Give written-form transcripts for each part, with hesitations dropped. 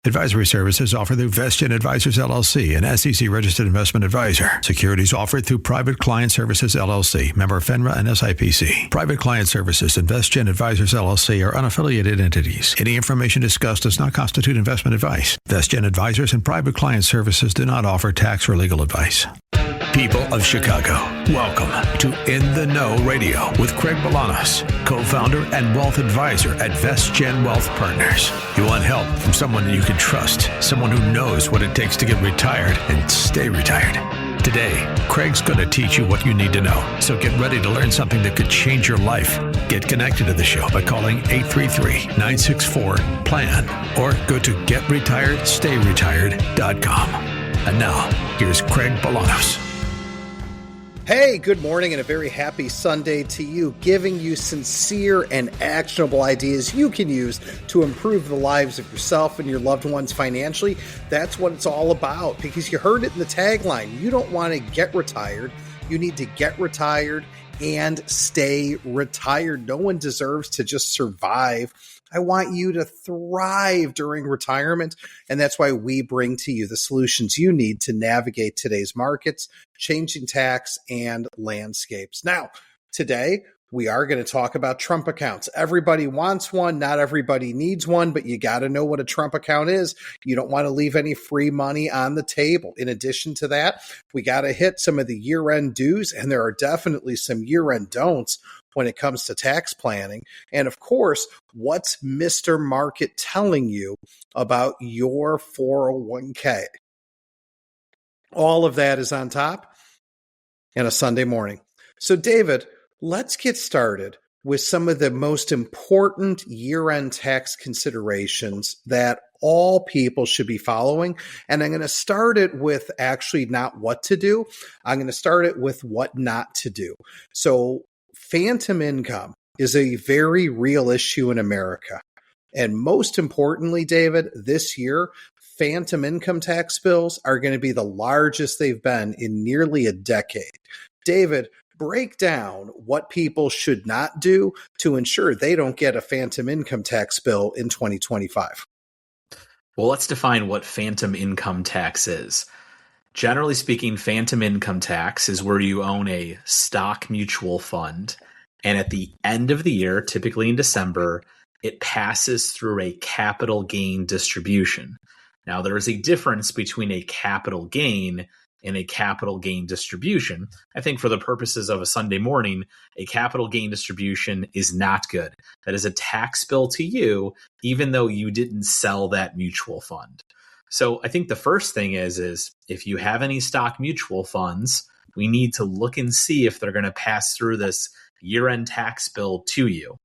Advisory services offered through VestGen Advisors, LLC, an SEC-registered investment advisor. Securities offered through Private Client Services, LLC, member FINRA and SIPC. Private Client Services and VestGen Advisors, LLC are unaffiliated entities. Any information discussed does not constitute investment advice. VestGen Advisors and Private Client Services do not offer tax or legal advice. People of Chicago, welcome to In the Know Radio with Craig Bolanos, co-founder and wealth advisor at VestGen Wealth Partners. You want help from someone you can trust, someone who knows what it takes to get retired and stay retired. Today, Craig's going to teach you what you need to know. So get ready to learn something that could change your life. Get connected to the show by calling 833-964-PLAN or go to getretiredstayretired.com. And now, here's Craig Bolanos. Hey, good morning and a very happy Sunday to you, giving you sincere and actionable ideas you can use to improve the lives of yourself and your loved ones financially. That's what it's all about, because you heard it in the tagline. You don't want to get retired. You need to get retired and stay retired. No one deserves to just survive. I want you to thrive during retirement, and that's why we bring to you the solutions you need to navigate today's markets, changing tax, and landscapes. Now, today, we are going to talk about Trump accounts. Everybody wants one. Not everybody needs one, but you got to know what a Trump account is. You don't want to leave any free money on the table. In addition to that, we got to hit some of the year-end do's, and there are definitely some year-end don'ts when it comes to tax planning. And of course, what's Mr. Market telling you about your 401k? All of that is on top in a Sunday morning. So David, let's get started with some of the most important year-end tax considerations that all people should be following. And I'm going to start it with actually not what to do. I'm going to start it with what not to do. So phantom income is a very real issue in America. And most importantly, David, this year, phantom income tax bills are going to be the largest they've been in nearly a decade. David, break down what people should not do to ensure they don't get a phantom income tax bill in 2025. Well, let's define what phantom income tax is. Generally speaking, phantom income tax is where you own a stock mutual fund, and at the end of the year, typically in December, it passes through a capital gain distribution. Now, there is a difference between a capital gain and a capital gain distribution. I think for the purposes of a Sunday morning, a capital gain distribution is not good. That is a tax bill to you, even though you didn't sell that mutual fund. So I think the first thing is if you have any stock mutual funds, we need to look and see if they're going to pass through this year-end tax bill to you.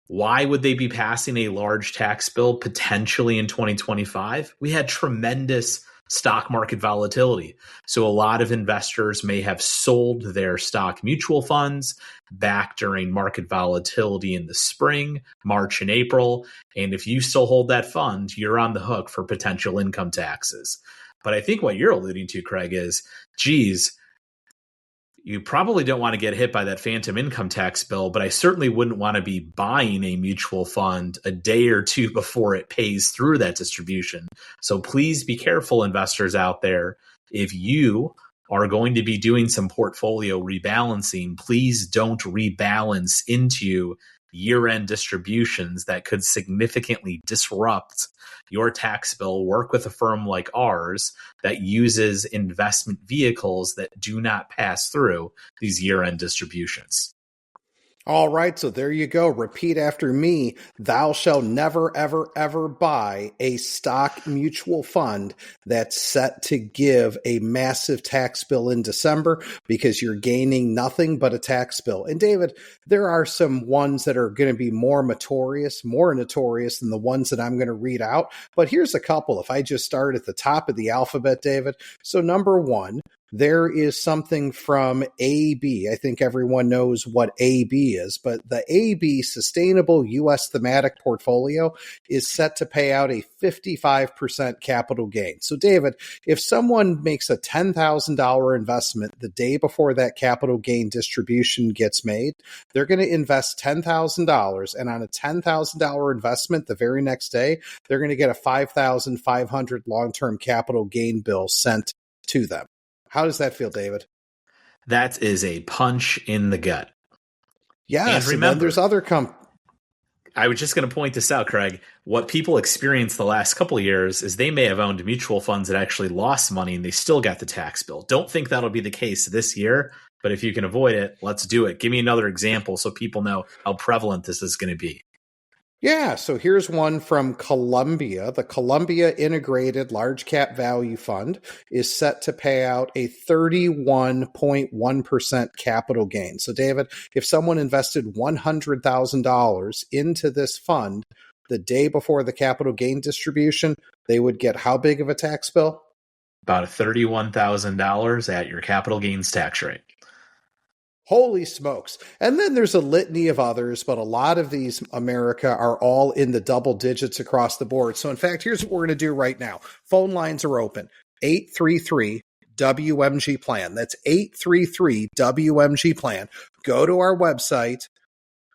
Why would they be passing a large tax bill potentially in 2025? We had tremendous stock market volatility. So a lot of investors may have sold their stock mutual funds back during market volatility in the spring, March and April. And if you still hold that fund, you're on the hook for potential income taxes. But I think what you're alluding to, Craig, is, geez, you probably don't want to get hit by that phantom income tax bill, but I certainly wouldn't want to be buying a mutual fund a day or two before it pays through that distribution. So please be careful, investors out there. If you are going to be doing some portfolio rebalancing, please don't rebalance into year-end distributions that could significantly disrupt your tax bill. Work with a firm like ours that uses investment vehicles that do not pass through these year-end distributions. All right, so there you go. Repeat after me. Thou shalt never, ever, ever buy a stock mutual fund that's set to give a massive tax bill in December, because you're gaining nothing but a tax bill. And David, there are some ones that are going to be more notorious than the ones that I'm going to read out. But here's a couple. If I just start at the top of the alphabet, David. So number one, there is something from AB. I think everyone knows what AB is, but the AB Sustainable U.S. Thematic Portfolio is set to pay out a 55% capital gain. So, David, if someone makes a $10,000 investment the day before that capital gain distribution gets made, they're going to invest $10,000, and on a $10,000 investment the very next day, they're going to get a $5,500 long-term capital gain bill sent to them. How does that feel, David? That is a punch in the gut. Yes, and remember, there's other I was just going to point this out, Craig. What people experienced the last couple of years is they may have owned mutual funds that actually lost money and they still got the tax bill. Don't think that'll be the case this year, but if you can avoid it, let's do it. Give me another example so people know how prevalent this is going to be. Yeah, so here's one from Columbia. The Columbia Integrated Large Cap Value Fund is set to pay out a 31.1% capital gain. So, David, if someone invested $100,000 into this fund the day before the capital gain distribution, they would get how big of a tax bill? About $31,000 at your capital gains tax rate. Holy smokes. And then there's a litany of others, but a lot of these, America, are all in the double digits across the board. So in fact, here's what we're going to do right now. Phone lines are open. 833-WMG plan. That's 833-WMG plan. Go to our website,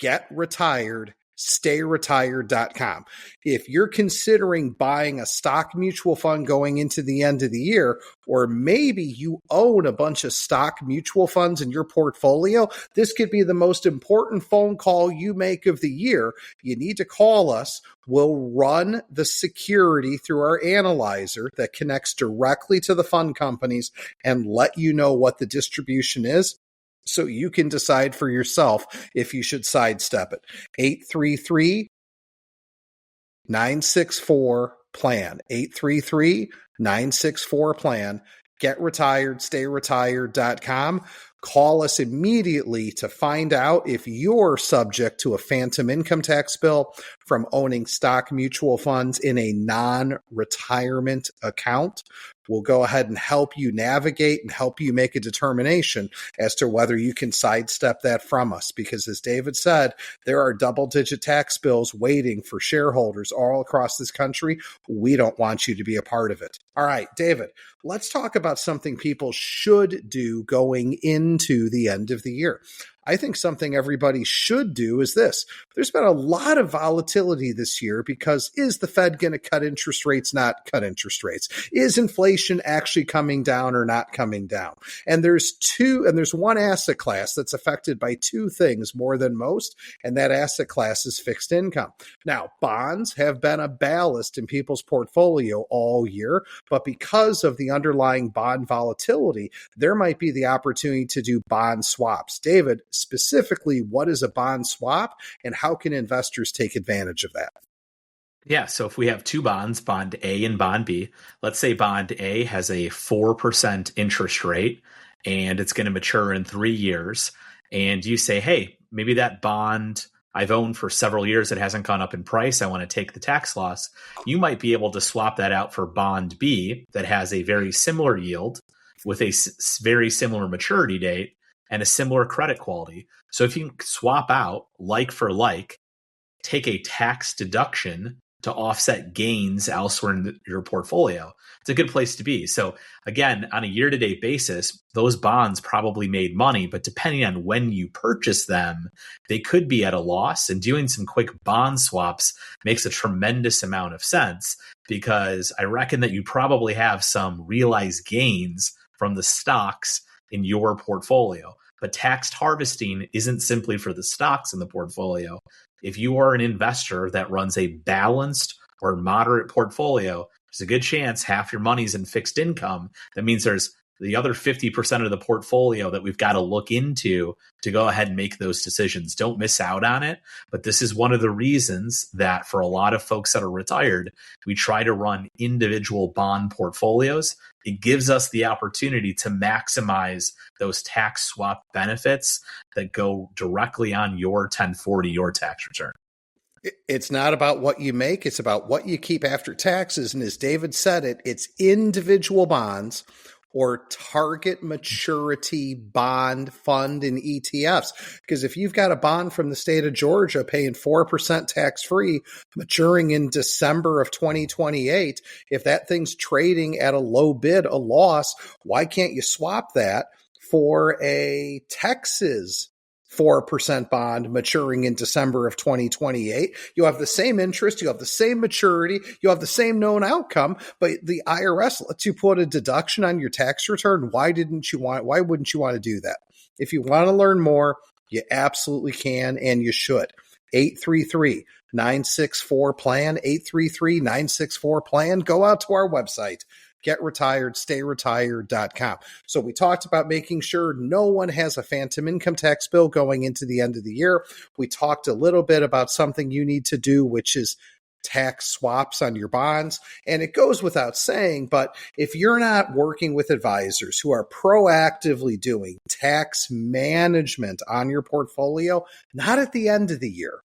GetRetiredStayRetired.com. If you're considering buying a stock mutual fund going into the end of the year, or maybe you own a bunch of stock mutual funds in your portfolio, this could be the most important phone call you make of the year. You need to call us. We'll run the security through our analyzer that connects directly to the fund companies and let you know what the distribution is, so you can decide for yourself if you should sidestep it. 833-964-PLAN. 833-964-PLAN. GetRetiredStayRetired.com. Call us immediately to find out if you're subject to a phantom income tax bill from owning stock mutual funds in a non-retirement account. We'll go ahead and help you navigate and help you make a determination as to whether you can sidestep that from us. Because as David said, there are double-digit tax bills waiting for shareholders all across this country. We don't want you to be a part of it. All right, David, let's talk about something people should do going into the end of the year. I think something everybody should do is this. There's been a lot of volatility this year because is the Fed going to cut interest rates, not cut interest rates? Is inflation actually coming down or not coming down? And there's one asset class that's affected by two things more than most, and that asset class is fixed income. Now, bonds have been a ballast in people's portfolio all year, but because of the underlying bond volatility, there might be the opportunity to do bond swaps. David, specifically, what is a bond swap and how can investors take advantage of that? Yeah, so if we have two bonds, bond A and bond B, let's say bond A has a 4% interest rate and it's going to mature in 3 years. And you say, hey, maybe that bond I've owned for several years, it hasn't gone up in price. I want to take the tax loss. You might be able to swap that out for bond B that has a very similar yield with a very similar maturity date and a similar credit quality. So if you can swap out like for like, take a tax deduction to offset gains elsewhere in your portfolio, it's a good place to be. So again, on a year-to-date basis, those bonds probably made money, but depending on when you purchase them, they could be at a loss. And doing some quick bond swaps makes a tremendous amount of sense because I reckon that you probably have some realized gains from the stocks in your portfolio. But tax harvesting isn't simply for the stocks in the portfolio. If you are an investor that runs a balanced or moderate portfolio, there's a good chance half your money's in fixed income. That means there's the other 50% of the portfolio that we've got to look into to go ahead and make those decisions. Don't miss out on it. But this is one of the reasons that for a lot of folks that are retired, we try to run individual bond portfolios. It gives us the opportunity to maximize those tax swap benefits that go directly on your 1040, your tax return. It's not about what you make. It's about what you keep after taxes. And as David said it's individual bonds or target maturity bond fund and ETFs. Because if you've got a bond from the state of Georgia paying 4% tax-free, maturing in December of 2028, if that thing's trading at a low bid, a loss, why can't you swap that for a Texas 4% bond maturing in December of 2028? You have the same interest, you have the same maturity, you have the same known outcome, but the IRS lets you put a deduction on your tax return. Why wouldn't you want to do that? If you want to learn more, you absolutely can, and you should. 833-964-PLAN, 833-964-PLAN. Go out to our website, GetRetiredStayRetired.com. So we talked about making sure no one has a phantom income tax bill going into the end of the year. We talked a little bit about something you need to do, which is tax swaps on your bonds. And it goes without saying, but if you're not working with advisors who are proactively doing tax management on your portfolio, not at the end of the year,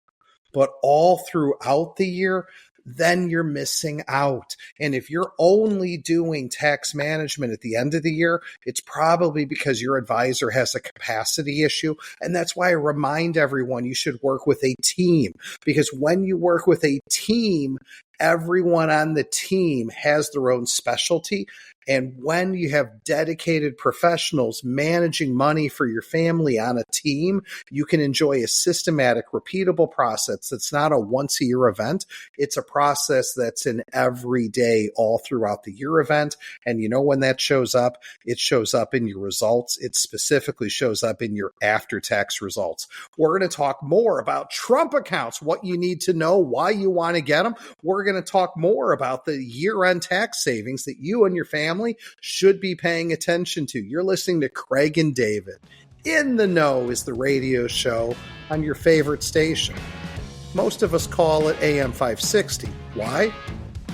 but all throughout the year, then you're missing out. And if you're only doing tax management at the end of the year, it's probably because your advisor has a capacity issue. And that's why I remind everyone you should work with a team, because when you work with a team, everyone on the team has their own specialty. And when you have dedicated professionals managing money for your family on a team, you can enjoy a systematic, repeatable process that's not a once-a-year event. It's a process that's an everyday, all throughout the year event. And you know when that shows up? It shows up in your results. It specifically shows up in your after-tax results. We're going to talk more about Trump accounts, what you need to know, why you want to get them. We're going to talk more about the year-end tax savings that you and your family should be paying attention to. You're listening to Craig and David. In the Know is the radio show on your favorite station. Most of us call it AM 560. Why?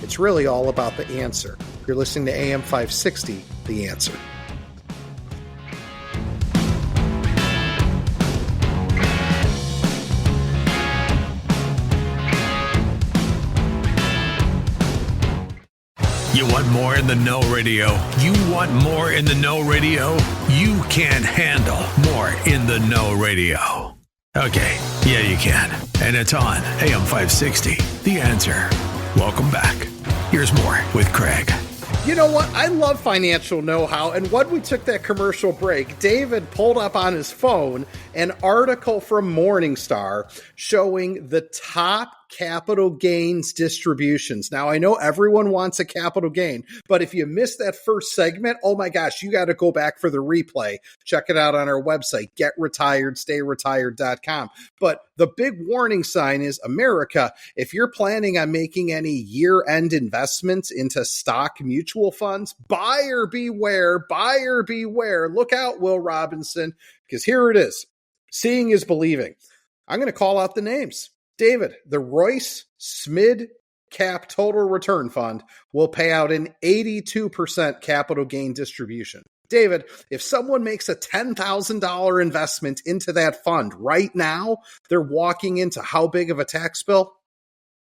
It's really all about the answer. You're listening to AM 560, The Answer. You want more in the Know Radio? You want more in the Know Radio? You can't handle more in the Know Radio. Okay, yeah, you can. And it's on AM 560, The Answer. Welcome back. Here's more with Craig. You know what? I love financial know-how. And when we took that commercial break, David pulled up on his phone an article from Morningstar showing the top capital gains distributions. Now, I know everyone wants a capital gain, but if you missed that first segment, oh my gosh, you got to go back for the replay. Check it out on our website, GetRetiredStayRetired.com. But the big warning sign is, America, if you're planning on making any year-end investments into stock mutual funds, buyer beware, buyer beware. Look out, Will Robinson, because here it is. Seeing is believing. I'm going to call out the names. David, the Royce Smid Cap Total Return Fund will pay out an 82% capital gain distribution. David, if someone makes a $10,000 investment into that fund right now, they're walking into how big of a tax bill?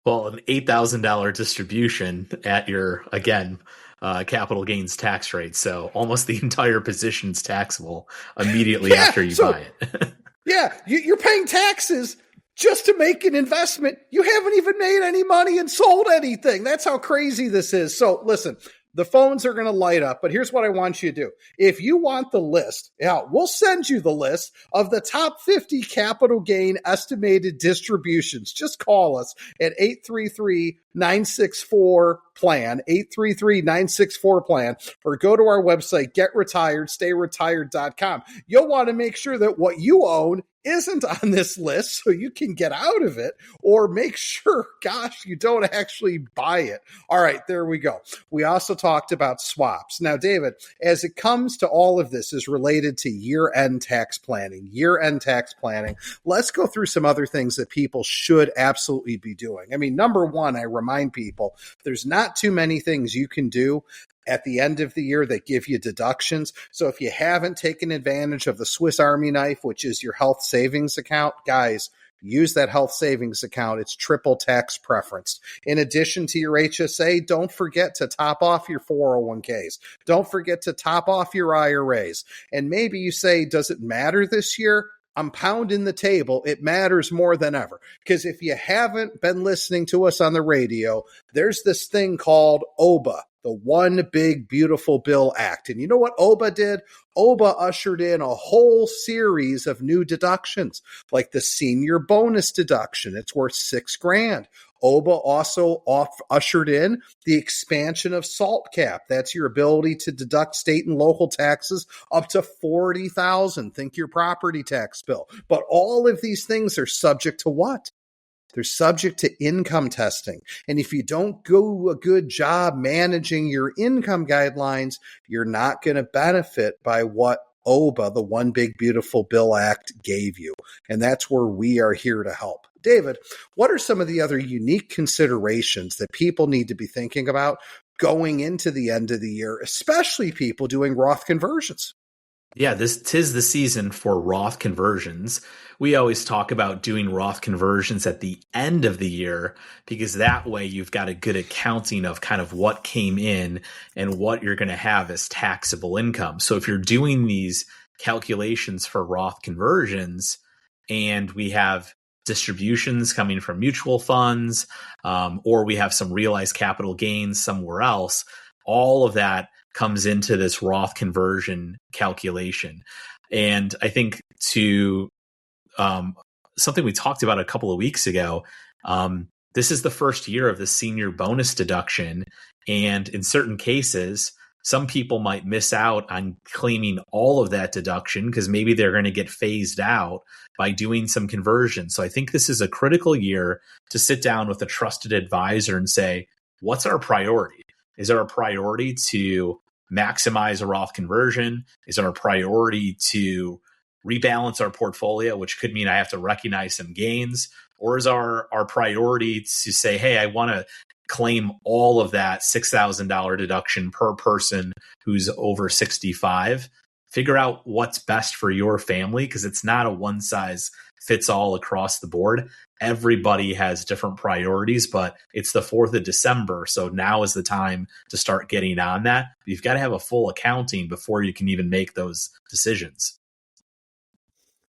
Well, an $8,000 distribution at your, again, capital gains tax rate. So almost the entire position's taxable immediately after you buy it. Yeah, you're paying taxes just to make an investment. You haven't even made any money and sold anything. That's how crazy this is. So listen, the phones are going to light up, but here's what I want you to do. If you want the list, we'll send you the list of the top 50 capital gain estimated distributions. Just call us at 833-964-PLAN, 833-964-PLAN, or go to our website, GetRetiredStayRetired.com. You'll want to make sure that what you own isn't on this list so you can get out of it, or make sure, gosh, you don't actually buy it. All right, there we go. We also talked about swaps. Now, David, as it comes to all of this is related to year-end tax planning, let's go through some other things that people should absolutely be doing. I mean, number one, I remind people there's not too many things you can do at the end of the year that give you deductions. So if you haven't taken advantage of the Swiss Army knife, which is your health savings account, guys, use that health savings account. It's triple tax preferenced. In addition to your HSA, don't forget to top off your 401ks. Don't forget to top off your IRAs. And maybe you say, does it matter this year? I'm pounding the table. It matters more than ever. Because if you haven't been listening to us on the radio, there's this thing called OBA, the One Big Beautiful Bill Act. And you know what OBA did? OBA ushered in a whole series of new deductions, like the senior bonus deduction. It's worth $6,000. OBA also ushered in the expansion of SALT cap. That's your ability to deduct state and local taxes up to $40,000. Think your property tax bill. But all of these things are subject to what? They're subject to income testing. And if you don't do a good job managing your income guidelines, you're not going to benefit by what OBA, the One Big Beautiful Bill Act, gave you. And that's where we are here to help. David, what are some of the other unique considerations that people need to be thinking about going into the end of the year, especially people doing Roth conversions? Yeah, tis the season for Roth conversions. We always talk about doing Roth conversions at the end of the year because that way you've got a good accounting of kind of what came in and what you're going to have as taxable income. So if you're doing these calculations for Roth conversions and we have distributions coming from mutual funds, or we have some realized capital gains somewhere else, all of that comes into this Roth conversion calculation. And I think to something we talked about a couple of weeks ago, this is the first year of the senior bonus deduction. And in certain cases, some people might miss out on claiming all of that deduction because maybe they're going to get phased out by doing some conversion. So I think this is a critical year to sit down with a trusted advisor and say, what's our priority? Is our priority to maximize a Roth conversion? Is our priority to rebalance our portfolio, which could mean I have to recognize some gains? Or is our priority to say, hey, I want to claim all of that $6,000 deduction per person who's over 65? Figure out what's best for your family because it's not a one size fits all across the board. Everybody has different priorities, but it's the 4th of December. So now is the time to start getting on that. You've got to have a full accounting before you can even make those decisions.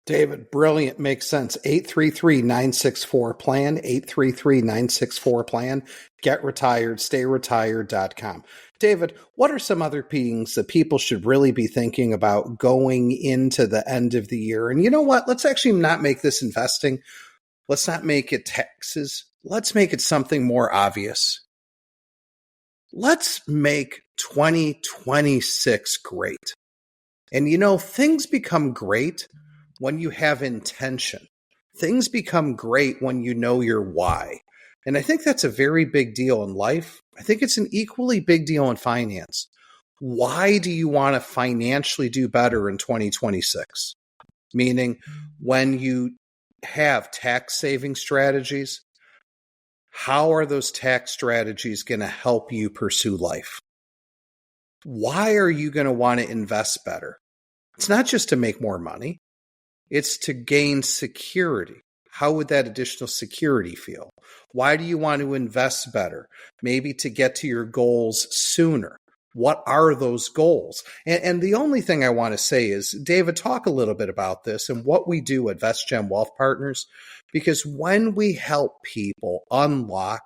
David, brilliant. Makes sense. 833-964-PLAN, 833-964-PLAN. Get retired, stay retired.com. David, what are some other things that people should really be thinking about going into the end of the year? And you know what? Let's actually not make this investing. Let's not make it taxes. Let's make it something more obvious. Let's make 2026 great. And you know, things become great when you have intention. Things become great when you know your why. And I think that's a very big deal in life. I think it's an equally big deal in finance. Why do you want to financially do better in 2026? Meaning, when you have tax saving strategies, how are those tax strategies going to help you pursue life? Why are you going to want to invest better? It's not just to make more money. It's to gain security. How would that additional security feel? Why do you want to invest better? Maybe to get to your goals sooner. What are those goals? And the only thing I want to say is, David, talk a little bit about this and what we do at VestGen Wealth Partners, because when we help people unlock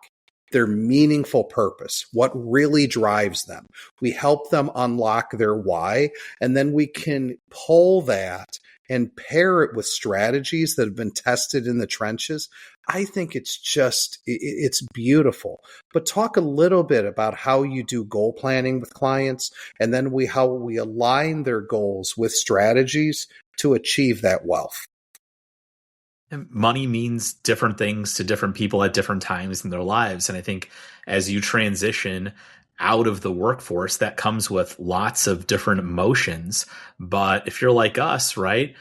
their meaningful purpose, what really drives them, we help them unlock their why, and then we can pull that and pair it with strategies that have been tested in the trenches. I think it's beautiful. But talk a little bit about how you do goal planning with clients, and then how we align their goals with strategies to achieve that wealth. And money means different things to different people at different times in their lives. And I think as you transition out of the workforce, that comes with lots of different emotions. But if you're like us, right,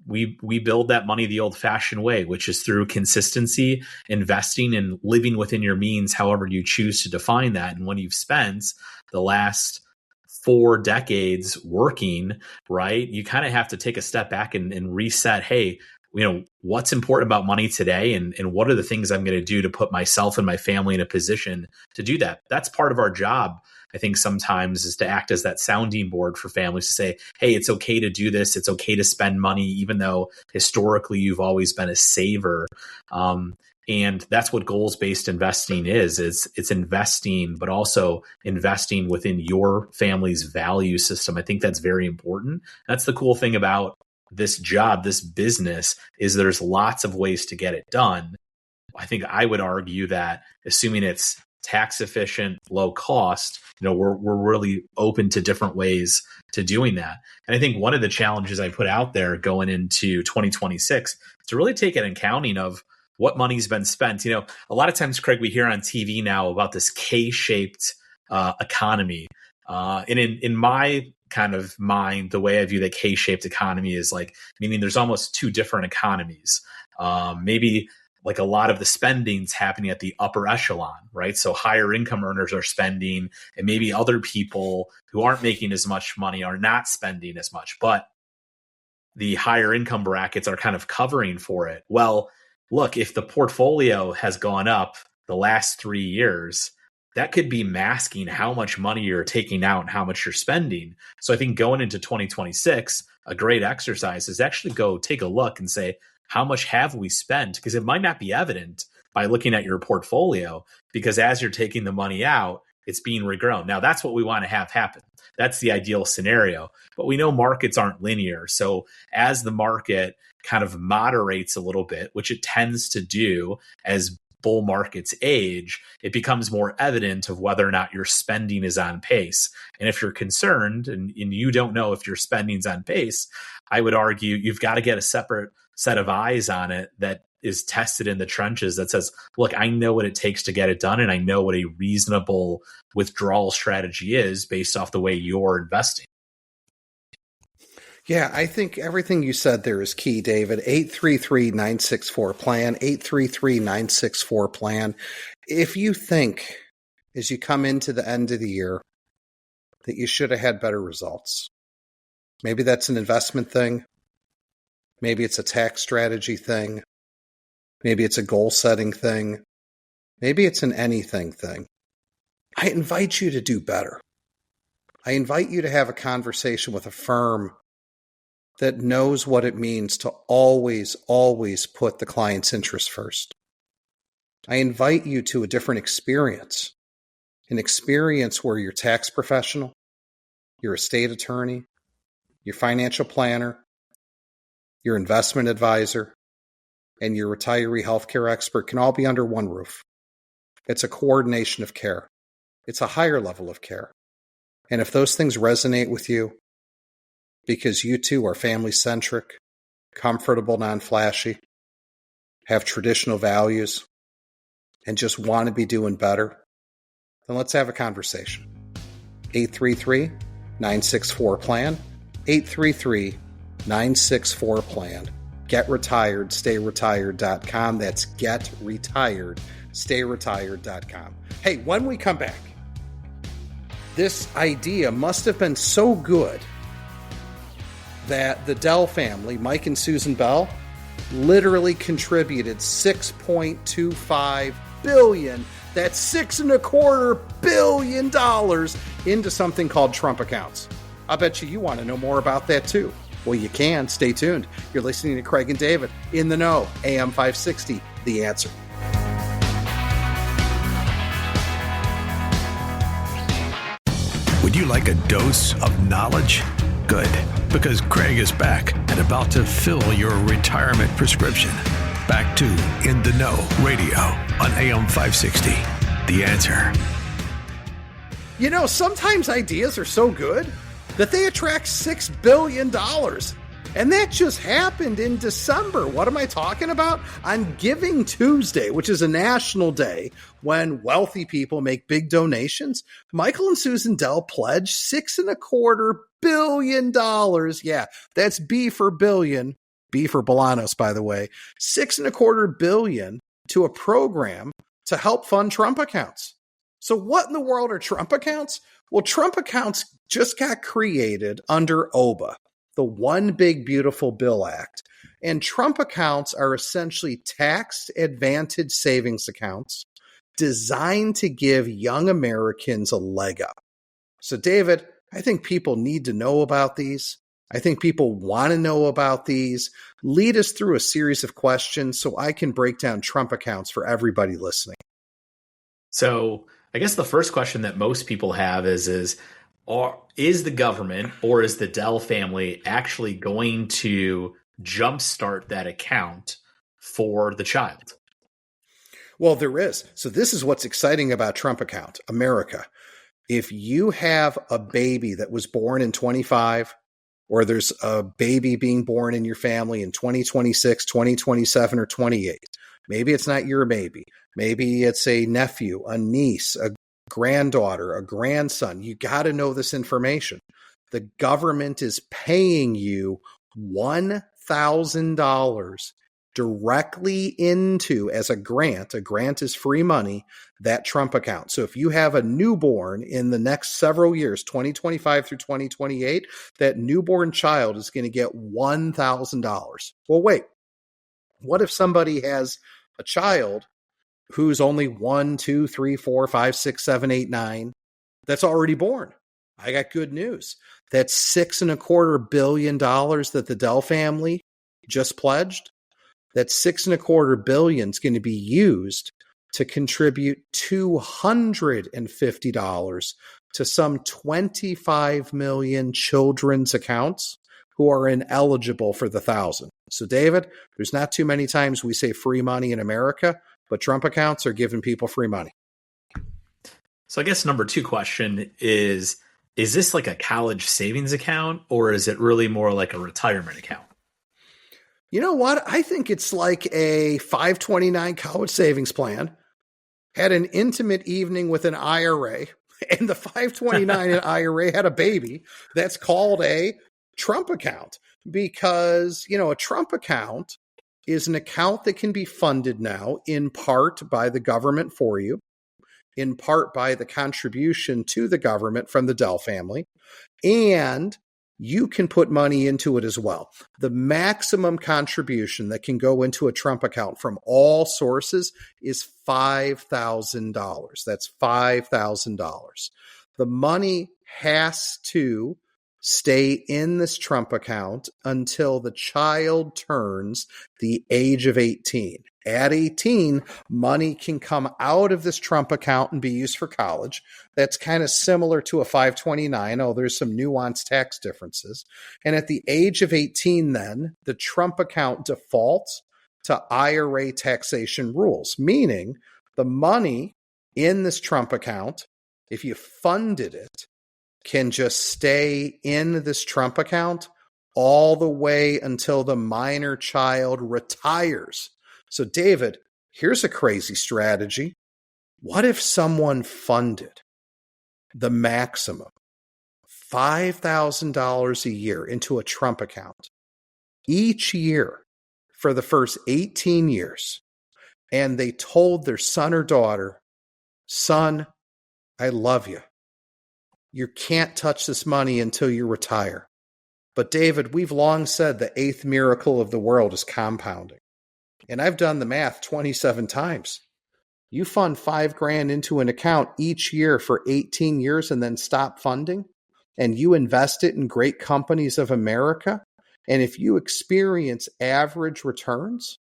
we build that money the old-fashioned way, which is through consistency, investing, and living within your means, however you choose to define that. And when you've spent the last 4 decades working, right, you kind of have to take a step back and reset. Hey, what's important about money today, and what are the things I'm going to do to put myself and my family in a position to do that. That's part of our job, I think, sometimes, is to act as that sounding board for families to say, hey, it's okay to do this. It's okay to spend money, even though historically you've always been a saver. And that's what goals-based investing is. It's investing, but also investing within your family's value system. I think that's very important. That's the cool thing about this job, this business, is there's lots of ways to get it done. I think I would argue that, assuming it's tax efficient, low cost, we're really open to different ways to doing that. And I think one of the challenges I put out there going into 2026 is to really take an accounting of what money's been spent. A lot of times, Craig, we hear on TV now about this K-shaped economy. And in my kind of mind, the way I view the K-shaped economy is meaning there's almost two different economies. Maybe a lot of the spending's happening at the upper echelon, right? So higher income earners are spending, and maybe other people who aren't making as much money are not spending as much, but the higher income brackets are kind of covering for it. Well, look, if the portfolio has gone up the last 3 years, that could be masking how much money you're taking out and how much you're spending. So I think going into 2026, a great exercise is actually go take a look and say, how much have we spent? Because it might not be evident by looking at your portfolio, because as you're taking the money out, it's being regrown. Now, that's what we want to have happen. That's the ideal scenario. But we know markets aren't linear. So as the market kind of moderates a little bit, which it tends to do as bull markets age, it becomes more evident of whether or not your spending is on pace. And if you're concerned and you don't know if your spending's on pace, I would argue you've got to get a separate set of eyes on it that is tested in the trenches, that says, look, I know what it takes to get it done, and I know what a reasonable withdrawal strategy is based off the way you're investing. Yeah, I think everything you said there is key, David. 833-964-PLAN, 833-964-PLAN. If you think, as you come into the end of the year, that you should have had better results, maybe that's an investment thing, maybe it's a tax strategy thing, maybe it's a goal-setting thing, maybe it's an anything thing, I invite you to do better. I invite you to have a conversation with a firm that knows what it means to always, always put the client's interest first. I invite you to a different experience, an experience where your tax professional, your estate attorney, your financial planner, your investment advisor, and your retiree healthcare expert can all be under one roof. It's a coordination of care. It's a higher level of care. And if those things resonate with you, because you too are family-centric, comfortable, non-flashy, have traditional values, and just want to be doing better, then let's have a conversation. 833-964-PLAN, 833-964-PLAN. GetRetiredStayRetired.com. That's GetRetiredStayRetired.com. Hey, when we come back, this idea must have been so good that the Dell family, Mike and Susan Bell, literally contributed $6.25 billion. That's $6.25 billion into something called Trump accounts. I bet you want to know more about that too. Well, you can. Stay tuned. You're listening to Craig and David in the Know, AM 560, The Answer. Would you like a dose of knowledge? Good, because Craig is back and about to fill your retirement prescription. Back to In the Know Radio on AM 560. The Answer. You know, sometimes ideas are so good that they attract $6 billion. And that just happened in December. What am I talking about? On Giving Tuesday, which is a national day when wealthy people make big donations, Michael and Susan Dell pledged $6.25 billion. Yeah, that's B for billion. B for Bolanos, by the way. $6.25 billion to a program to help fund Trump accounts. So what in the world are Trump accounts? Well, Trump accounts just got created under OBA, the One Big Beautiful Bill Act. And Trump accounts are essentially tax advantage savings accounts designed to give young Americans a leg up. So, David, I think people need to know about these. I think people want to know about these. Lead us through a series of questions so I can break down Trump accounts for everybody listening. So I guess the first question that most people have is the government or is the Dell family actually going to jumpstart that account for the child? Well, there is. So this is what's exciting about Trump account, America. If you have a baby that was born in 25, or there's a baby being born in your family in 2026, 2027, or 28, maybe it's not your baby. Maybe it's a nephew, a niece, a granddaughter, a grandson. You got to know this information. The government is paying you $1,000 directly into, as a grant is free money, that Trump account. So if you have a newborn in the next several years, 2025 through 2028, that newborn child is going to get $1,000. Well, wait, what if somebody has a child who's only 1, 2, 3, 4, 5, 6, 7, 8, 9 that's already born? I got good news. That $6.25 billion that the Dell family just pledged, that $6.25 billion is going to be used to contribute $250 to some 25 million children's accounts who are ineligible for the 1,000. So, David, there's not too many times we say free money in America, but Trump accounts are giving people free money. So I guess number two question is this like a college savings account or is it really more like a retirement account? You know what? I think it's like a 529 college savings plan, had an intimate evening with an IRA, and the 529 and IRA had a baby. That's called a Trump account because, a Trump account is an account that can be funded now in part by the government for you, in part by the contribution to the government from the Dell family, and you can put money into it as well. The maximum contribution that can go into a Trump account from all sources is $5,000. That's $5,000. The money has to stay in this Trump account until the child turns the age of 18. At 18, money can come out of this Trump account and be used for college. That's kind of similar to a 529. Oh, there's some nuanced tax differences. And at the age of 18, then, the Trump account defaults to IRA taxation rules, meaning the money in this Trump account, if you funded it, can just stay in this Trump account all the way until the minor child retires. So, David, here's a crazy strategy. What if someone funded the maximum $5,000 a year into a Trump account each year for the first 18 years, and they told their son or daughter, son, I love you. You can't touch this money until you retire. But David, we've long said the eighth miracle of the world is compounding. And I've done the math 27 times. You fund $5,000 into an account each year for 18 years and then stop funding, and you invest it in great companies of America. And if you experience average returns,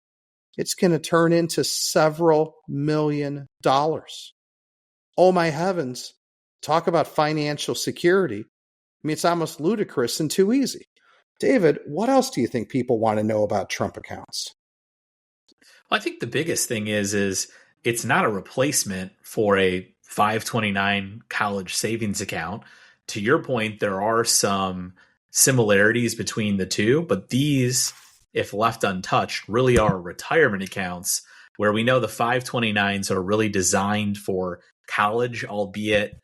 it's going to turn into several $1 million. Oh my heavens. Talk about financial security. I mean, it's almost ludicrous and too easy. David, what else do you think people want to know about Trump accounts? Well, I think the biggest thing is it's not a replacement for a 529 college savings account. To your point, there are some similarities between the two, but these, if left untouched, really are retirement accounts where we know the 529s are really designed for college, albeit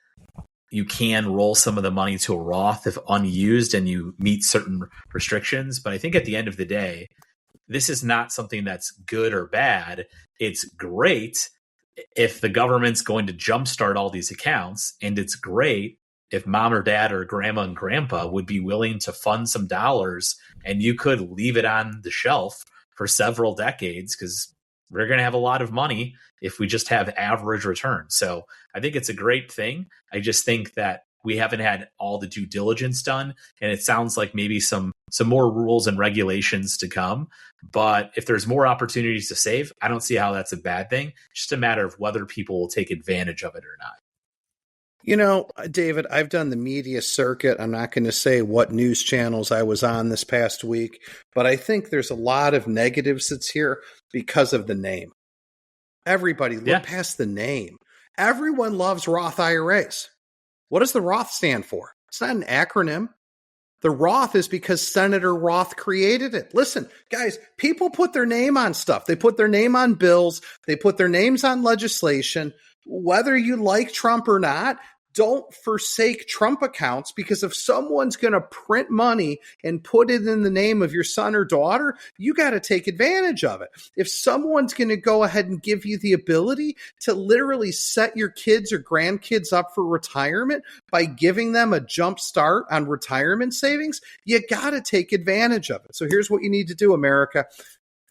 you can roll some of the money to a Roth if unused and you meet certain restrictions. But I think at the end of the day, this is not something that's good or bad. It's great if the government's going to jumpstart all these accounts, and it's great if mom or dad or grandma and grandpa would be willing to fund some dollars, and you could leave it on the shelf for several decades, because we're going to have a lot of money if we just have average returns. So I think it's a great thing. I just think that we haven't had all the due diligence done, and it sounds like maybe some more rules and regulations to come. But if there's more opportunities to save, I don't see how that's a bad thing. It's just a matter of whether people will take advantage of it or not. You know, David, I've done the media circuit. I'm not going to say what news channels I was on this past week, but I think there's a lot of negatives that's here because of the name. Everybody, look past the name. Everyone loves Roth IRAs. What does the Roth stand for? It's not an acronym. The Roth is because Senator Roth created it. Listen, guys, people put their name on stuff. They put their name on bills. They put their names on legislation. Whether you like Trump or not, don't forsake Trump accounts, because if someone's going to print money and put it in the name of your son or daughter, you got to take advantage of it. If someone's going to go ahead and give you the ability to literally set your kids or grandkids up for retirement by giving them a jump start on retirement savings, you got to take advantage of it. So here's what you need to do, America.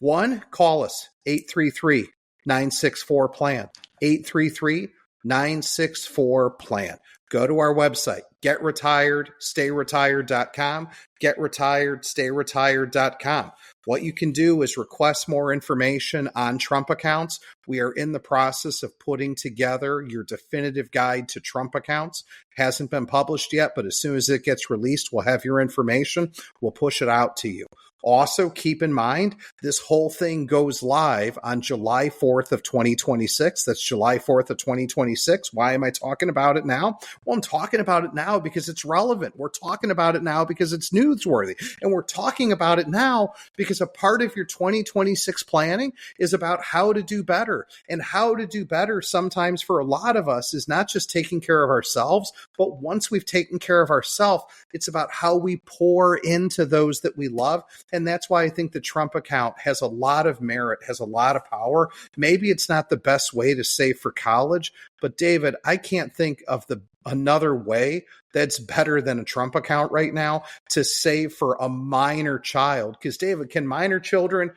One, call us, 833-964-PLAN, 833-964-PLAN. Go to our website, getretiredstayretired.com, getretiredstayretired.com. What you can do is request more information on Trump accounts. We are in the process of putting together your definitive guide to Trump accounts. Hasn't been published yet, but as soon as it gets released, we'll have your information. We'll push it out to you. Also, keep in mind, this whole thing goes live on July 4th of 2026. That's July 4th of 2026. Why am I talking about it now? Well, I'm talking about it now because it's relevant. We're talking about it now because it's newsworthy. And we're talking about it now because a part of your 2026 planning is about how to do better. And how to do better sometimes for a lot of us is not just taking care of ourselves, but once we've taken care of ourselves, it's about how we pour into those that we love. And that's why I think the Trump account has a lot of merit, has a lot of power. Maybe it's not the best way to save for college, but David, I can't think of another way that's better than a Trump account right now to save for a minor child. Because David, can minor children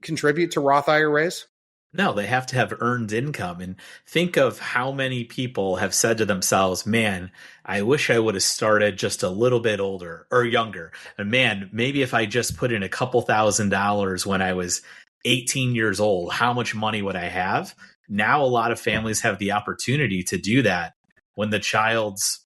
contribute to Roth IRAs? No, they have to have earned income. And think of how many people have said to themselves, man, I wish I would have started just a little bit older or younger. And man, maybe if I just put in a couple $1,000s when I was 18 years old, how much money would I have? Now, a lot of families have the opportunity to do that when the child's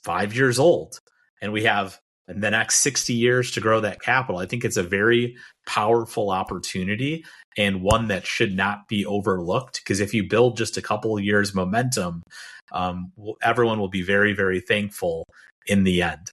5 years old, and we have in the next 60 years to grow that capital. I think it's a very powerful opportunity, and one that should not be overlooked, because if you build just a couple of years momentum, everyone will be very, very thankful in the end.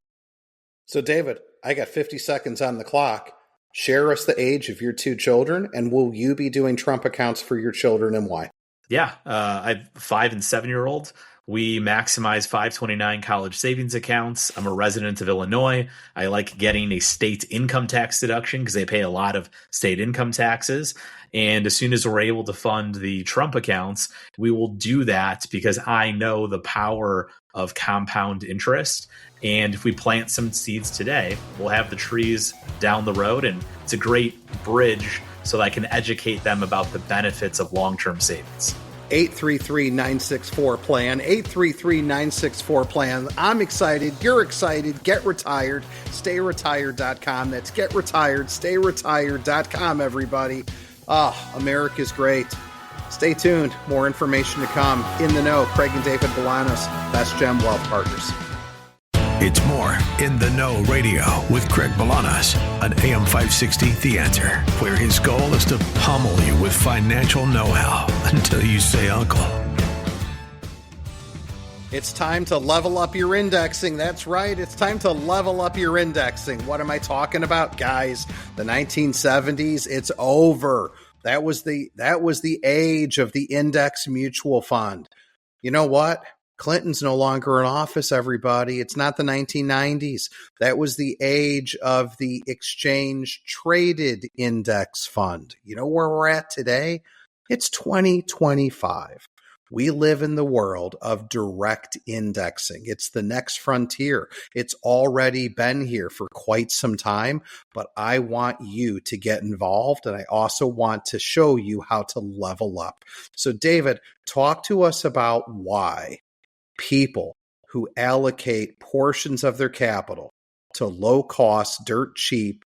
So David, I got 50 seconds on the clock. Share us the age of your two children, and will you be doing Trump accounts for your children, and why? Yeah, I have 5 and 7-year-old. We maximize 529 college savings accounts. I'm a resident of Illinois. I like getting a state income tax deduction because they pay a lot of state income taxes. And as soon as we're able to fund the Trump accounts, we will do that because I know the power of compound interest. And if we plant some seeds today, we'll have the trees down the road. And it's a great bridge so that I can educate them about the benefits of long-term savings. 833-964-PLAN, 833-964-PLAN. I'm excited. You're excited. Get retired. StayRetired.com. That's GetRetiredStayRetired.com, everybody. America's great. Stay tuned. More information to come. In the Know, Craig and David Bolanos, VestGen Wealth Partners. It's more In the Know Radio with Craig Bolanos on AM 560 The Answer, where his goal is to pummel you with financial know-how until you say uncle. It's time to level up your indexing. That's right. It's time to level up your indexing. What am I talking about, guys? The 1970s, it's over. That was the age of the index mutual fund. You know what? Clinton's no longer in office, everybody. It's not the 1990s. That was the age of the exchange traded index fund. You know where we're at today? It's 2025. We live in the world of direct indexing. It's the next frontier. It's already been here for quite some time, but I want you to get involved, and I also want to show you how to level up. So, David, talk to us about why people who allocate portions of their capital to low cost, dirt cheap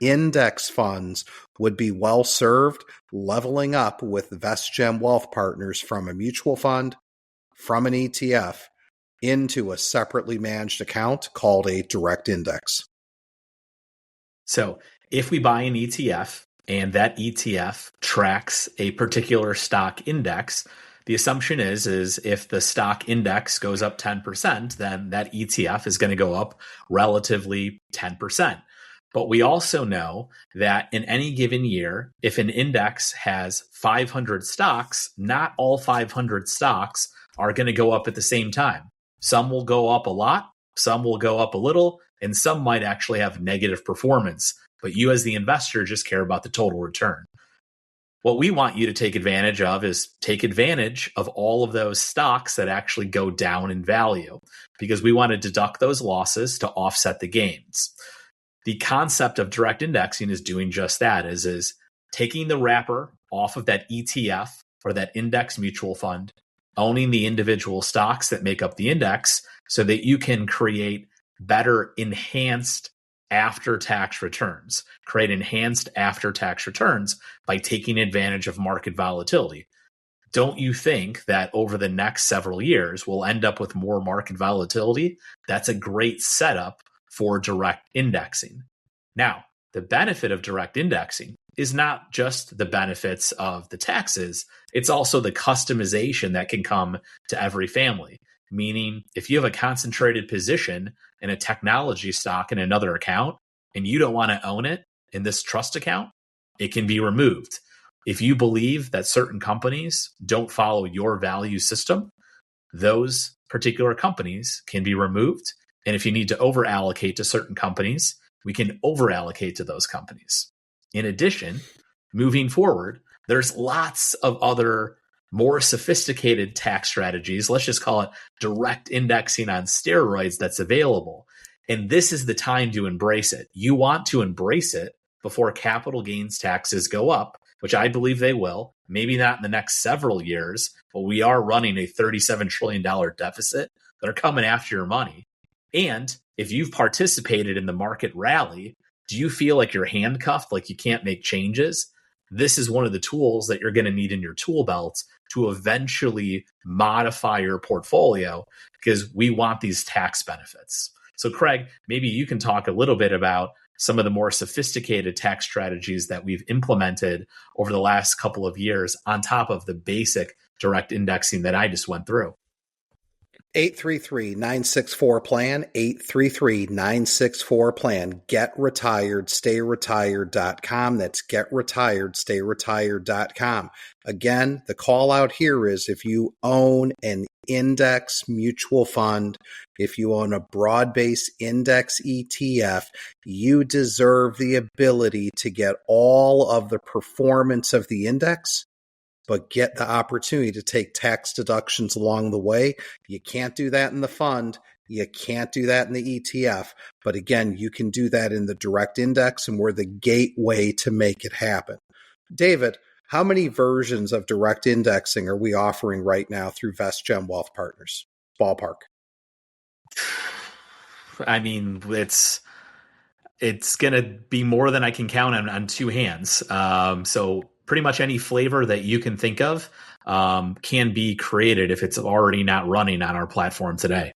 index funds would be well served leveling up with VestGen Wealth Partners from a mutual fund, from an ETF, into a separately managed account called a direct index. So if we buy an ETF and that ETF tracks a particular stock index, the assumption is if the stock index goes up 10%, then that ETF is going to go up relatively 10%. But we also know that in any given year, if an index has 500 stocks, not all 500 stocks are going to go up at the same time. Some will go up a lot, some will go up a little, and some might actually have negative performance. But you as the investor just care about the total return. What we want you to take advantage of is take advantage of all of those stocks that actually go down in value, because we want to deduct those losses to offset the gains. The concept of direct indexing is doing just that, is taking the wrapper off of that ETF or that index mutual fund, owning the individual stocks that make up the index so that you can create better enhanced after-tax returns, create enhanced after-tax returns by taking advantage of market volatility. Don't you think that over the next several years, we'll end up with more market volatility? That's a great setup for direct indexing. Now, the benefit of direct indexing is not just the benefits of the taxes, it's also the customization that can come to every family. Meaning, if you have a concentrated position in a technology stock in another account and you don't want to own it in this trust account, it can be removed. If you believe that certain companies don't follow your value system, those particular companies can be removed. And if you need to over allocate to certain companies, we can over allocate to those companies. In addition, moving forward, there's lots of other more sophisticated tax strategies. Let's just call it direct indexing on steroids that's available. And this is the time to embrace it. You want to embrace it before capital gains taxes go up, which I believe they will. Maybe not in the next several years, but we are running a $37 trillion deficit. They're coming after your money. And if you've participated in the market rally, do you feel like you're handcuffed, like you can't make changes? This is one of the tools that you're going to need in your tool belt to eventually modify your portfolio, because we want these tax benefits. So Craig, maybe you can talk a little bit about some of the more sophisticated tax strategies that we've implemented over the last couple of years on top of the basic direct indexing that I just went through. 833-964-PLAN, 833-964-PLAN, getretiredstayretired.com. That's getretiredstayretired.com. Again, the call out here is if you own an index mutual fund, if you own a broad-based index ETF, you deserve the ability to get all of the performance of the index, but get the opportunity to take tax deductions along the way. You can't do that in the fund. You can't do that in the ETF. But again, you can do that in the direct index, and we're the gateway to make it happen. David, how many versions of direct indexing are we offering right now through VestGen Wealth Partners? Ballpark. I mean, it's going to be more than I can count on two hands. So pretty much any flavor that you can think of can be created if it's already not running on our platform today.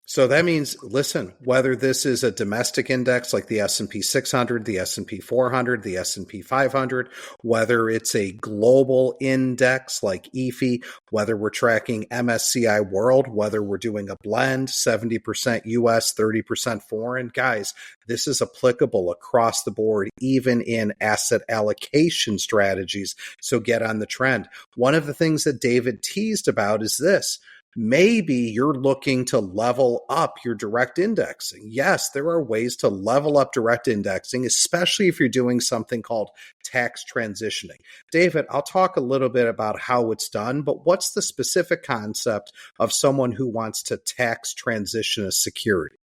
So that means, listen, whether this is a domestic index like the S&P 600, the S&P 400, the S&P 500, whether it's a global index like EFI, whether we're tracking MSCI World, whether we're doing a blend, 70% US, 30% foreign, guys, this is applicable across the board, even in asset allocation strategies. So get on the trend. One of the things that David teased about is this. Maybe you're looking to level up your direct indexing. Yes, there are ways to level up direct indexing, especially if you're doing something called tax transitioning. David, I'll talk a little bit about how it's done, but what's the specific concept of someone who wants to tax transition a security?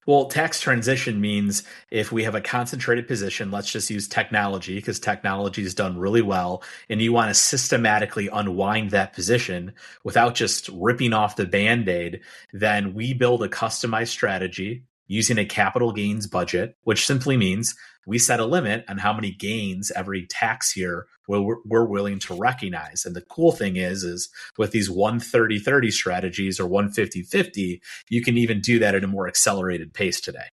Well, tax transition means if we have a concentrated position, let's just use technology because technology is done really well, and you want to systematically unwind that position without just ripping off the Band-Aid, then we build a customized strategy using a capital gains budget, which simply means we set a limit on how many gains every tax year we're willing to recognize. And the cool thing is with these 130-30 strategies or 150-50, you can even do that at a more accelerated pace today.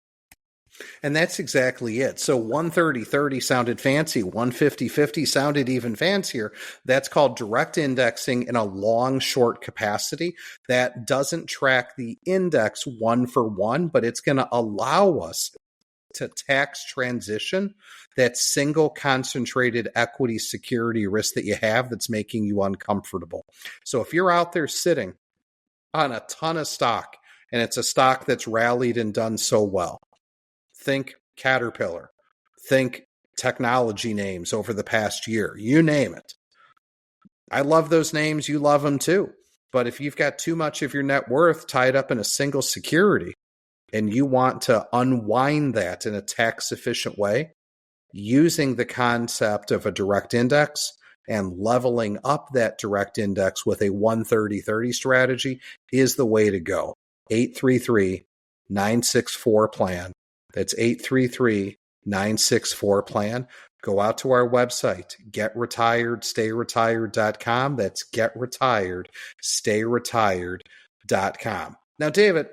And that's exactly it. So 130-30 sounded fancy. 150-50 sounded even fancier. That's called direct indexing in a long, short capacity that doesn't track the index one for one, but it's going to allow us to tax transition that single concentrated equity security risk that you have that's making you uncomfortable. So if you're out there sitting on a ton of stock and it's a stock that's rallied and done so well, think Caterpillar, think technology names over the past year, you name it. I love those names. You love them too. But if you've got too much of your net worth tied up in a single security and you want to unwind that in a tax efficient way, using the concept of a direct index and leveling up that direct index with a 130-30 strategy is the way to go. 833-964-PLAN. That's 833-964-PLAN. Go out to our website, getretiredstayretired.com. That's getretiredstayretired.com. Now, David,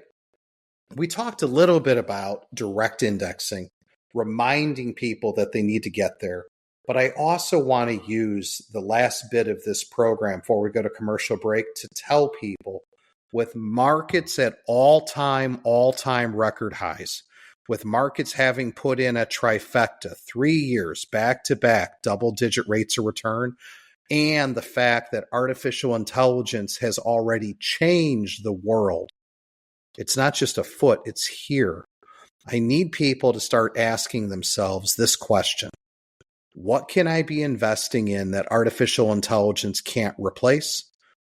we talked a little bit about direct indexing, reminding people that they need to get there. But I also want to use the last bit of this program before we go to commercial break to tell people with markets at all-time record highs, with markets having put in a trifecta, 3 years back-to-back, double-digit rates of return, and the fact that artificial intelligence has already changed the world. It's not just afoot, it's here. I need people to start asking themselves this question. What can I be investing in that artificial intelligence can't replace?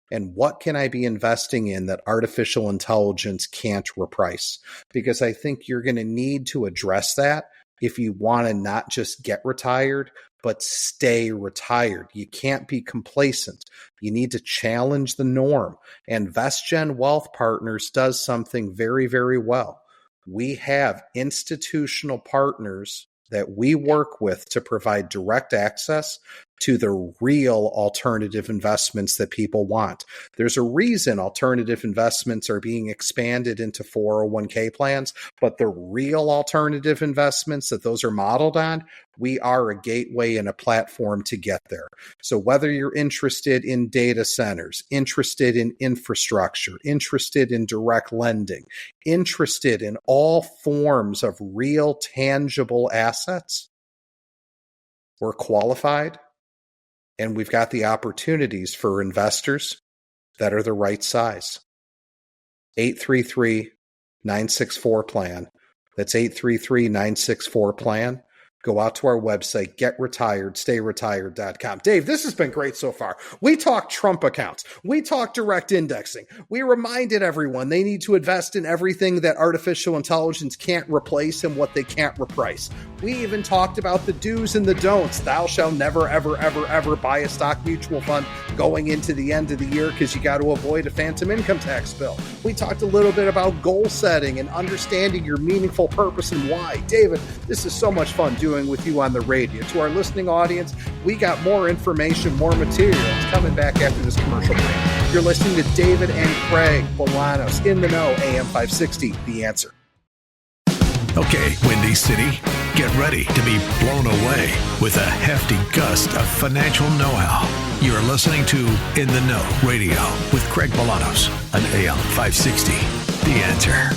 And what can I be investing in that artificial intelligence can't reprice? Because I think you're going to need to address that if you want to not just get retired, but stay retired. You can't be complacent. You need to challenge the norm. And VestGen Wealth Partners does something very, very well. We have institutional partners that we work with to provide direct access to the real alternative investments that people want. There's a reason alternative investments are being expanded into 401k plans, but the real alternative investments that those are modeled on, we are a gateway and a platform to get there. So whether you're interested in data centers, interested in infrastructure, interested in direct lending, interested in all forms of real tangible assets, we're qualified. And we've got the opportunities for investors that are the right size. 833-964-PLAN. That's 833-964-PLAN. Go out to our website, getretiredstayretired.com. Dave, this has been great so far. We talked Trump accounts. We talked direct indexing. We reminded everyone they need to invest in everything that artificial intelligence can't replace and what they can't reprice. We even talked about the do's and the don'ts. Thou shalt never, ever, ever, ever buy a stock mutual fund going into the end of the year because you got to avoid a phantom income tax bill. We talked a little bit about goal setting and understanding your meaningful purpose and why. David, this is so much fun doing with you on the radio. To our listening audience, we got more information, more materials coming back after this commercial break. You're listening to David and Craig Bolanos in the know, AM 560, The Answer. Okay, Windy City, get ready to be blown away with a hefty gust of financial know-how. You're listening to In the Know Radio with Craig Bolanos on AM 560, The Answer.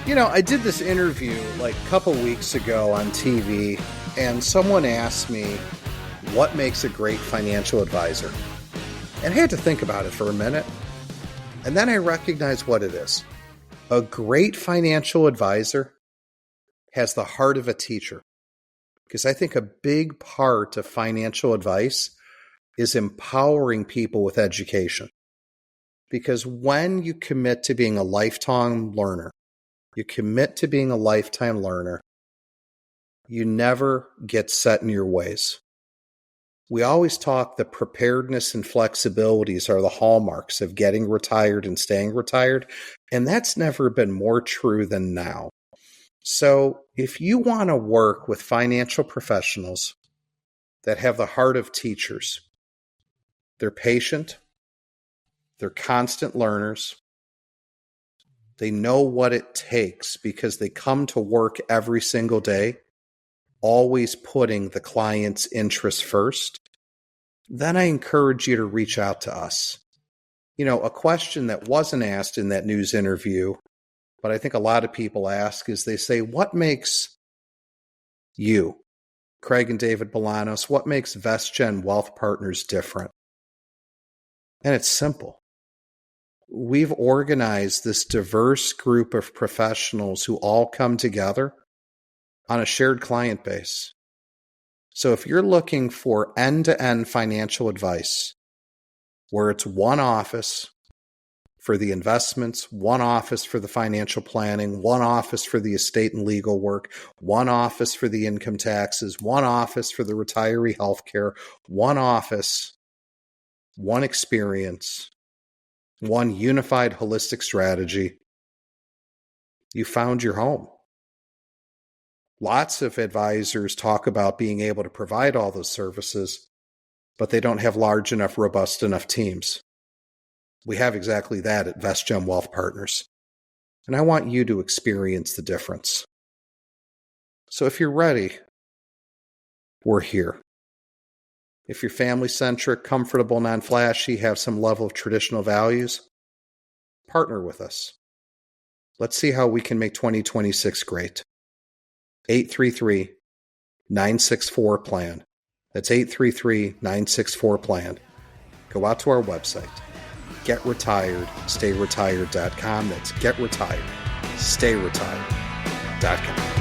You know, I did this interview like a couple weeks ago on TV, and someone asked me, what makes a great financial advisor? And I had to think about it for a minute. And then I recognized what it is. A great financial advisor has the heart of a teacher. Because I think a big part of financial advice is empowering people with education. Because when you commit to being a lifetime learner, you never get set in your ways. We always talk that preparedness and flexibilities are the hallmarks of getting retired and staying retired, and that's never been more true than now. So if you want to work with financial professionals that have the heart of teachers, they're patient, they're constant learners, they know what it takes because they come to work every single day, always putting the client's interests first, then I encourage you to reach out to us. A question that wasn't asked in that news interview, but I think a lot of people ask, is they say, what makes you, Craig and David Bolanos, what makes VestGen Wealth Partners different? And it's simple. We've organized this diverse group of professionals who all come together on a shared client base. So if you're looking for end-to-end financial advice, where it's one office for the investments, one office for the financial planning, one office for the estate and legal work, one office for the income taxes, one office for the retiree healthcare, one office, one experience, one unified holistic strategy, you found your home. Lots of advisors talk about being able to provide all those services, but they don't have large enough, robust enough teams. We have exactly that at VestGen Wealth Partners. And I want you to experience the difference. So if you're ready, we're here. If you're family-centric, comfortable, non-flashy, have some level of traditional values, partner with us. Let's see how we can make 2026 great. 833-964-PLAN. That's 833-964-PLAN. Go out to our website, getretiredstayretired.com. That's getretiredstayretired.com.